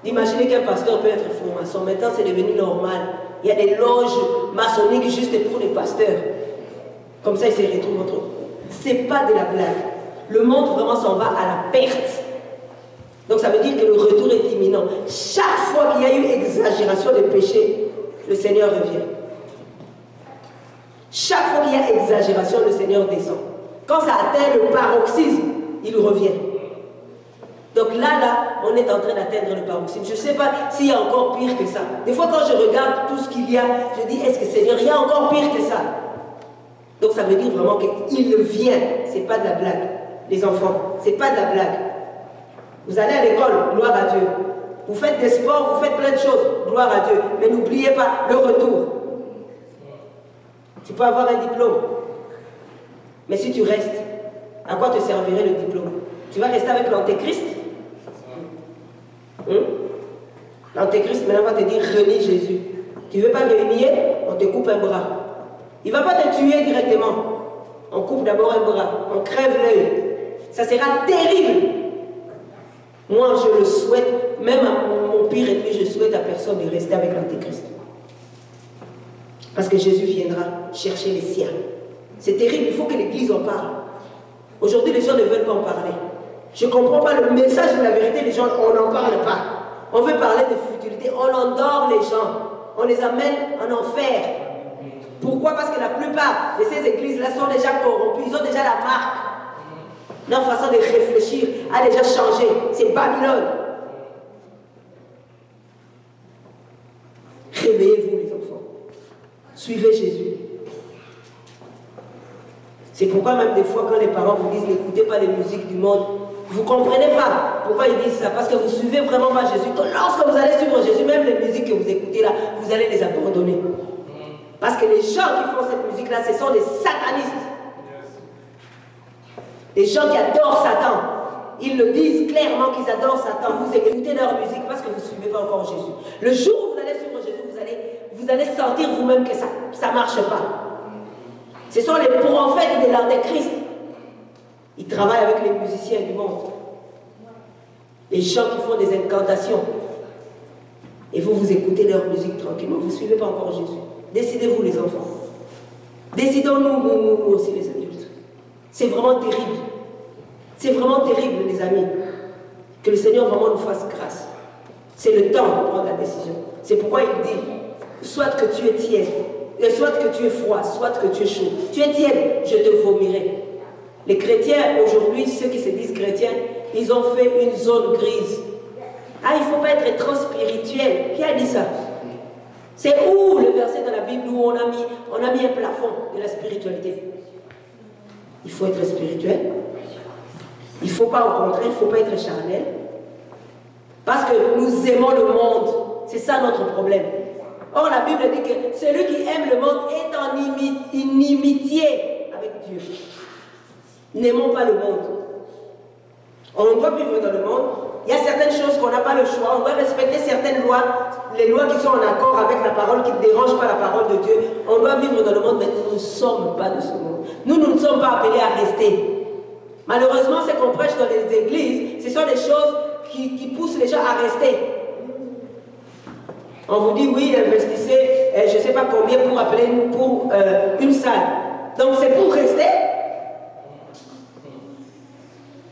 d'imaginer qu'un pasteur peut être franc-maçon. Maintenant, c'est devenu normal. Il y a des loges maçonniques juste pour les pasteurs. Comme ça, ils se retrouvent entre eux. Ce n'est pas de la blague. Le monde vraiment s'en va à la perte. Donc ça veut dire que le retour est imminent. Chaque fois qu'il y a eu exagération de péché, le Seigneur revient. Chaque fois qu'il y a exagération, le Seigneur descend. Quand ça atteint le paroxysme, il revient. Donc là, on est en train d'atteindre le paroxysme. Je ne sais pas s'il y a encore pire que ça. Des fois, quand je regarde tout ce qu'il y a, je dis, est-ce que Seigneur, il y a encore pire que ça? Donc ça veut dire vraiment qu'il vient. Ce n'est pas de la blague. Les enfants, ce n'est pas de la blague. Vous allez à l'école, gloire à Dieu. Vous faites des sports, vous faites plein de choses, gloire à Dieu. Mais n'oubliez pas le retour. Tu peux avoir un diplôme. Mais si tu restes, à quoi te servirait le diplôme? Tu vas rester avec l'antéchrist? L'antéchrist maintenant va te dire renie Jésus. Tu ne veux pas renier, on te coupe un bras. Il ne va pas te tuer directement. On coupe d'abord un bras, on crève l'œil. Ça sera terrible. Moi, je le souhaite, même à mon pire ennemi, je souhaite à personne de rester avec l'antéchrist. Parce que Jésus viendra chercher les siens. C'est terrible, il faut que l'Église en parle. Aujourd'hui, les gens ne veulent pas en parler. Je ne comprends pas le message de la vérité, les gens, on n'en parle pas. On veut parler de futilité, on endort les gens. On les amène en enfer. Pourquoi? Parce que la plupart de ces églises-là sont déjà corrompues, ils ont déjà la marque. Leur façon de réfléchir a déjà changé. C'est Babylone. Réveillez-vous, les enfants. Suivez Jésus. C'est pourquoi même des fois, quand les parents vous disent n'écoutez pas les musiques du monde, vous ne comprenez pas pourquoi ils disent ça. Parce que vous ne suivez vraiment pas Jésus. Lorsque vous allez suivre Jésus, même les musiques que vous écoutez là, vous allez les abandonner. Parce que les gens qui font cette musique-là, ce sont des satanistes. Les gens qui adorent Satan, ils le disent clairement qu'ils adorent Satan. Vous écoutez leur musique parce que vous ne suivez pas encore Jésus. Le jour où vous allez suivre Jésus, vous allez sentir vous-même que ça ne marche pas. Ce sont les prophètes de l'Antéchrist. Ils travaillent avec les musiciens du monde. Les gens qui font des incantations. Et vous écoutez leur musique tranquillement. Vous ne suivez pas encore Jésus. Décidez-vous, les enfants. Décidons-nous, nous aussi, les adultes. C'est vraiment terrible. C'est vraiment terrible, les amis. Que le Seigneur vraiment nous fasse grâce. C'est le temps de prendre la décision. C'est pourquoi il dit, soit que tu es tiède, soit que tu es froid, soit que tu es chaud. Tu es tiède, je te vomirai. Les chrétiens, aujourd'hui, ceux qui se disent chrétiens, ils ont fait une zone grise. Ah, il ne faut pas être trop spirituel. Qui a dit ça? C'est où le verset dans la Bible où on a mis un plafond de la spiritualité? Il faut être spirituel. Il ne faut pas, au contraire, il ne faut pas être charnel. Parce que nous aimons le monde. C'est ça notre problème. Or, la Bible dit que celui qui aime le monde est en inimitié avec Dieu. N'aimons pas le monde. On doit vivre dans le monde. Il y a certaines choses qu'on n'a pas le choix. On doit respecter certaines lois, les lois qui sont en accord avec la parole, qui ne dérangent pas la parole de Dieu. On doit vivre dans le monde, mais nous ne sommes pas de ce monde. Nous ne sommes pas appelés à rester. Malheureusement, ce qu'on prêche dans les églises, ce sont des choses qui poussent les gens à rester. On vous dit, oui, investissez, je ne sais pas combien pour une salle. Donc, c'est pour rester.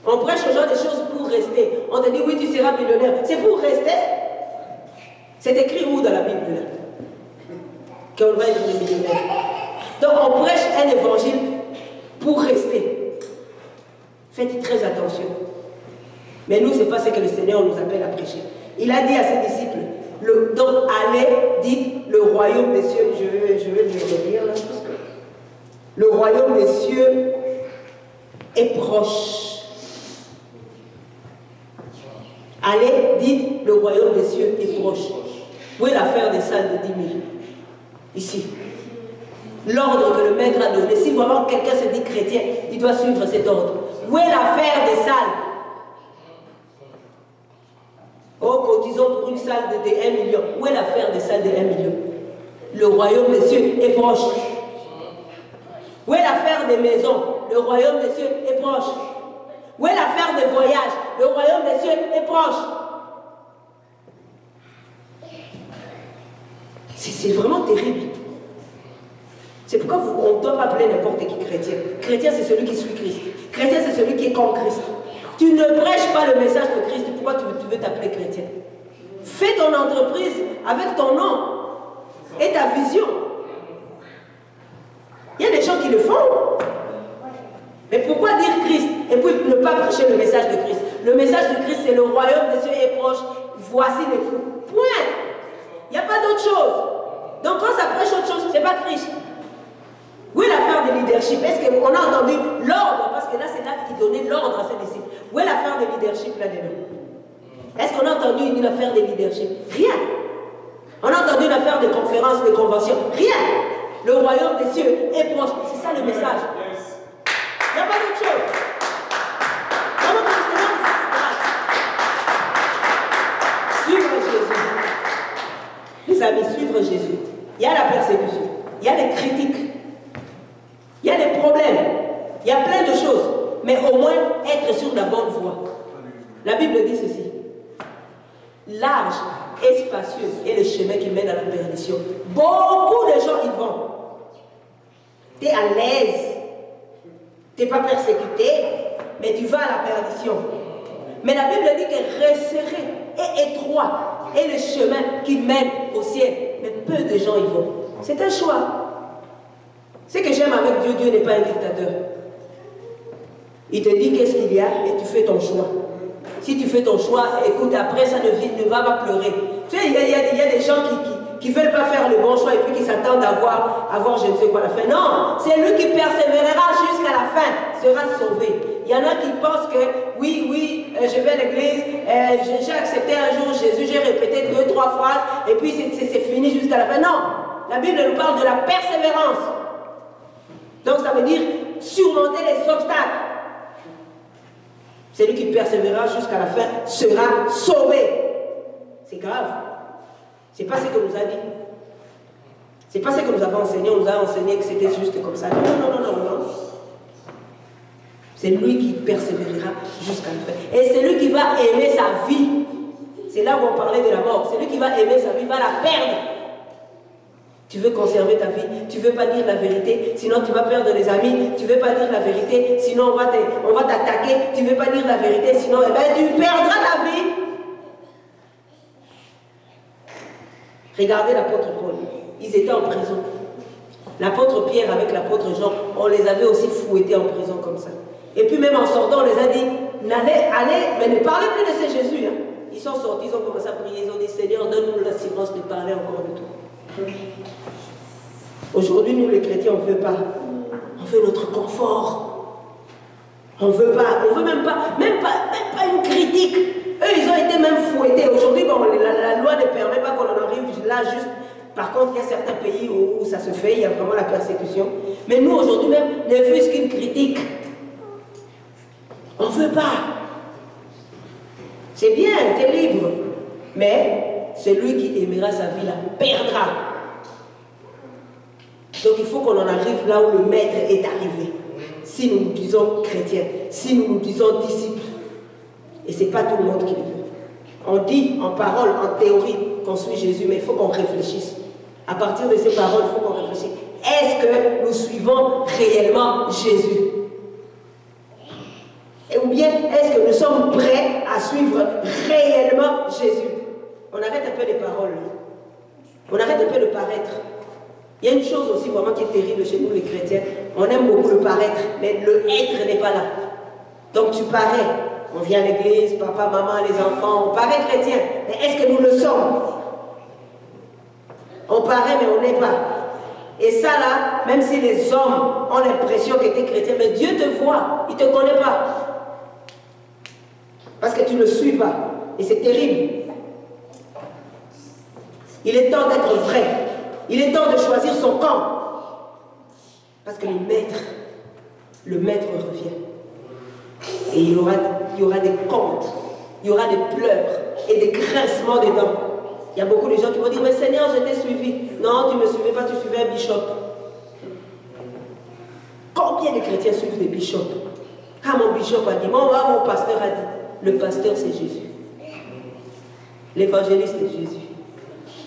On prêche ce genre de choses pour rester. On te dit, oui, tu seras millionnaire. C'est pour rester. C'est écrit où dans la Bible, là? Qu'on va être millionnaire. Donc, on prêche un évangile pour rester. Faites très attention. Mais nous, ce n'est pas ce que le Seigneur nous appelle à prêcher. Il a dit à ses disciples, donc allez, dites, le royaume des cieux, je vais le redire là, parce que le royaume des cieux est proche. Allez, dites, le royaume des cieux est proche. Où est l'affaire des salles de 10 000? Ici. L'ordre que le maître a donné. Si vraiment quelqu'un se dit chrétien, il doit suivre cet ordre. Où est l'affaire des salles? Oh, cotisons pour une salle de 1 million. Où est l'affaire des salles de 1 million? Le royaume des cieux est proche. Où est l'affaire des maisons? Le royaume des cieux est proche. Où est l'affaire des voyages? Le royaume des cieux est proche. C'est vraiment terrible. C'est pourquoi on ne doit pas appeler n'importe qui chrétien. Chrétien, c'est celui qui suit Christ. Chrétien, c'est celui qui est comme Christ. Tu ne prêches pas le message de Christ. Pourquoi tu veux t'appeler chrétien? Fais ton entreprise avec ton nom et ta vision. Il y a des gens qui le font. Mais pourquoi dire Christ et puis ne pas prêcher le message de Christ? Le message de Christ, c'est le royaume des cieux est proche. Voici les coups. Point. Il n'y a pas d'autre chose. Donc quand ça prêche autre chose, ce n'est pas Christ. Où est l'affaire de leadership? Est-ce qu'on a entendu l'ordre? Parce que là, c'est là qu'il donnait l'ordre à ses disciples. Où est l'affaire de leadership là-dedans? Est-ce qu'on a entendu une affaire de leadership? Rien. On a entendu une affaire de conférence, de convention? Rien. Le royaume des cieux est proche. C'est ça le message. Il n'y a pas d'autre chose. Comment que le Seigneur nous fasse grâce? Suivre Jésus. Les amis, suivre Jésus. Il y a la persécution. Il y a les critiques. Il y a des problèmes. Il y a plein de choses. Mais au moins, être sur la bonne voie. La Bible dit ceci. Large et spacieux est le chemin qui mène à la perdition. Beaucoup de gens y vont. Tu es à l'aise. Tu n'es pas persécuté, mais tu vas à la perdition. Mais la Bible dit que resserré et étroit est le chemin qui mène au ciel. Mais peu de gens y vont. C'est un choix. Ce que j'aime avec Dieu, Dieu n'est pas un dictateur. Il te dit qu'est-ce qu'il y a et tu fais ton choix. Si tu fais ton choix, écoute, après ça ne va pas pleurer. Tu sais, il y a des gens qui ne veulent pas faire le bon choix et puis qui s'attendent à avoir je ne sais quoi à la fin. Non, c'est lui qui persévérera jusqu'à la fin, sera sauvé. Il y en a qui pensent que oui, je vais à l'église, j'ai accepté un jour Jésus, j'ai répété 2-3 phrases et puis c'est fini jusqu'à la fin. Non, la Bible nous parle de la persévérance. Donc ça veut dire surmonter les obstacles. Celui qui persévérera jusqu'à la fin sera sauvé. C'est grave. Ce n'est pas ce que nous a dit. Ce n'est pas ce que nous avons enseigné. On nous a enseigné que c'était juste comme ça. Non. C'est lui qui persévérera jusqu'à la fin. Et c'est lui qui va aimer sa vie. C'est là où on parlait de la mort. C'est lui qui va aimer sa vie, va la perdre. Tu veux conserver ta vie, tu ne veux pas dire la vérité, sinon tu vas perdre des amis, tu ne veux pas dire la vérité, sinon on va t'attaquer, tu ne veux pas dire la vérité, sinon tu perdras ta vie. Regardez l'apôtre Paul, ils étaient en prison. L'apôtre Pierre avec l'apôtre Jean, on les avait aussi fouettés en prison comme ça. Et puis même en sortant, on les a dit, allez, mais ne parlez plus de ce Jésus. Hein. Ils sont sortis, ils ont commencé à prier, ils ont dit, Seigneur, donne-nous l'assurance de parler encore de toi. Aujourd'hui, nous les chrétiens, on ne veut pas. On veut notre confort. On ne veut pas, on ne veut même pas une critique. Eux, ils ont été même fouettés. Aujourd'hui, bon, la loi ne permet pas qu'on en arrive là juste. Par contre, il y a certains pays où ça se fait, il y a vraiment la persécution. Mais nous, aujourd'hui même, ne fût-ce qu'une critique. On ne veut pas. C'est bien, tu es libre. Mais celui qui aimera sa vie la perdra. Donc il faut qu'on en arrive là où le maître est arrivé. Si nous nous disons chrétiens, si nous nous disons disciples. Et ce n'est pas tout le monde qui le veut. On dit en parole, en théorie, qu'on suit Jésus, mais il faut qu'on réfléchisse. À partir de ces paroles, il faut qu'on réfléchisse. Est-ce que nous suivons réellement Jésus? Ou bien est-ce que nous sommes prêts à suivre réellement Jésus? On arrête un peu les paroles. On arrête un peu le paraître. Il y a une chose aussi vraiment qui est terrible chez nous les chrétiens. On aime beaucoup le paraître, mais le être n'est pas là. Donc tu parais. On vient à l'église, papa, maman, les enfants, on paraît chrétien. Mais est-ce que nous le sommes? On paraît, mais on n'est pas. Et ça là, même si les hommes ont l'impression que tu es chrétien, mais Dieu te voit, il ne te connaît pas. Parce que tu ne le suis pas. Et c'est terrible. Il est temps d'être vrai. Il est temps de choisir son camp. Parce que le maître revient. Et il y aura des comptes, il y aura des pleurs et des grincements des dents. Il y a beaucoup de gens qui vont dire, mais Seigneur, je t'ai suivi. Non, tu ne me suivais pas, tu suivais un bishop. Combien de chrétiens suivent des bishops? Ah, mon bishop a dit, mon pasteur a dit. Le pasteur, c'est Jésus. L'évangéliste est Jésus.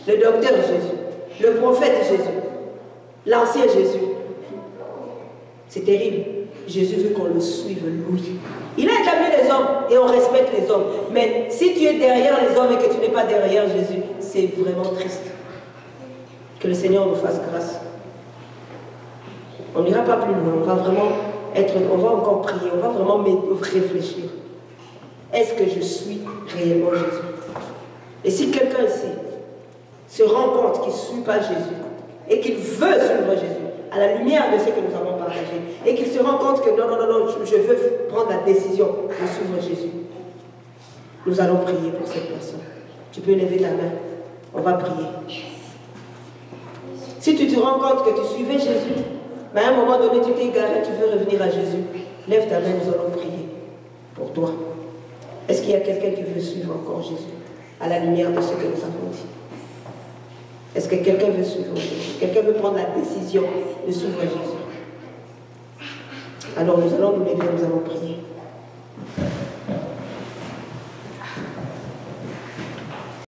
Le docteur est Jésus. Le prophète est Jésus. L'ancien Jésus. C'est terrible. Jésus veut qu'on le suive, lui. Il a établi les hommes et on respecte les hommes. Mais si tu es derrière les hommes et que tu n'es pas derrière Jésus, c'est vraiment triste. Que le Seigneur nous fasse grâce. On n'ira pas plus loin. On va encore prier. On va vraiment réfléchir. Est-ce que je suis réellement Jésus? Et si quelqu'un ici se rend compte qu'il ne suit pas Jésus et qu'il veut suivre Jésus, à la lumière de ce que nous avons partagé, et qu'il se rend compte que non, je veux prendre la décision de suivre Jésus, nous allons prier pour cette personne. Tu peux lever ta main, on va prier. Si tu te rends compte que tu suivais Jésus, mais à un moment donné tu t'es égaré, tu veux revenir à Jésus, lève ta main, nous allons prier pour toi. Est-ce qu'il y a quelqu'un qui veut suivre encore Jésus à la lumière de ce que nous avons dit? Est-ce que quelqu'un veut suivre Jésus? Quelqu'un veut prendre la décision de suivre Jésus? Alors nous allons nous lever, nous allons prier.